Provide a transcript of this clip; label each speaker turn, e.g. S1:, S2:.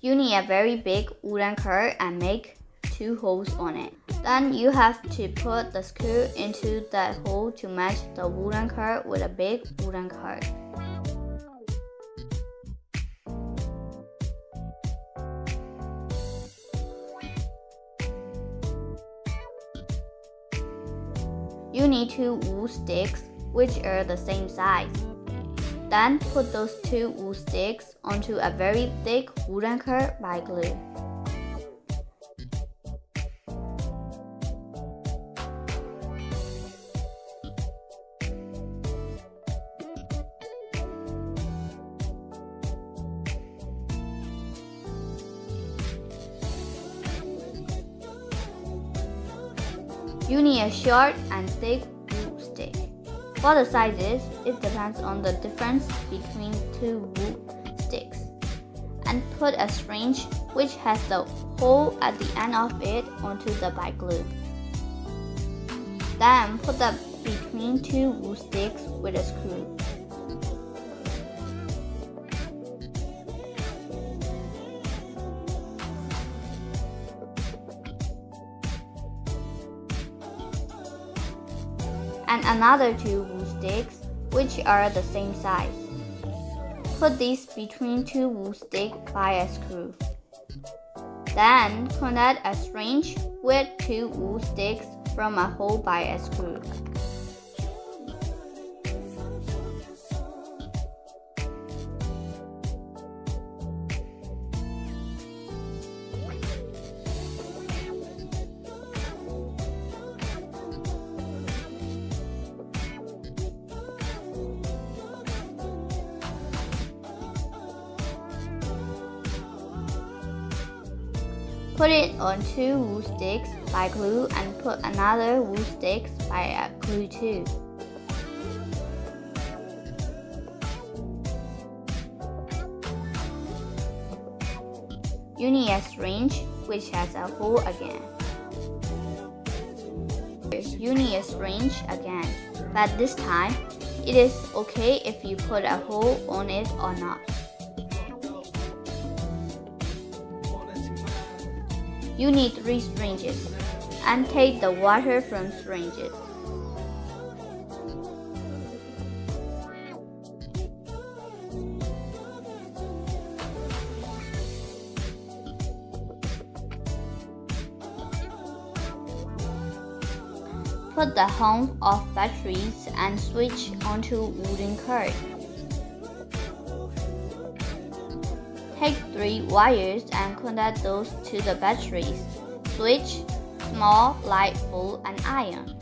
S1: You need a very big wooden card and make 2 holes on it. Then you have to put the screw into that hole to match the wooden card with a big wooden card. You need 2 wool sticks, which are the same size. Then put those 2 wool sticks onto a very thick wooden card by glue. You need a short and thick wool stick. For the sizes, it depends on the difference between 2 wool sticks. And put a syringe which has the hole at the end of it onto the bike glue. Then put the between 2 wool sticks with a screw. And another 2 wool sticks, which are the same size. Put these between 2 wool sticks by a screw. Then connect a syringe with 2 wool sticks from a hole by a screw. Put it on 2 wool sticks by glue and put another wool sticks by a glue too. You need a syringe which has a hole again. You need a syringe again, but this time it is okay if you put a hole on it or not. You need 3 syringes and take the water from syringes. Put the home of batteries and switch onto wooden card. Take 3 wires and connect those to the batteries, switch, small, light, full, and iron.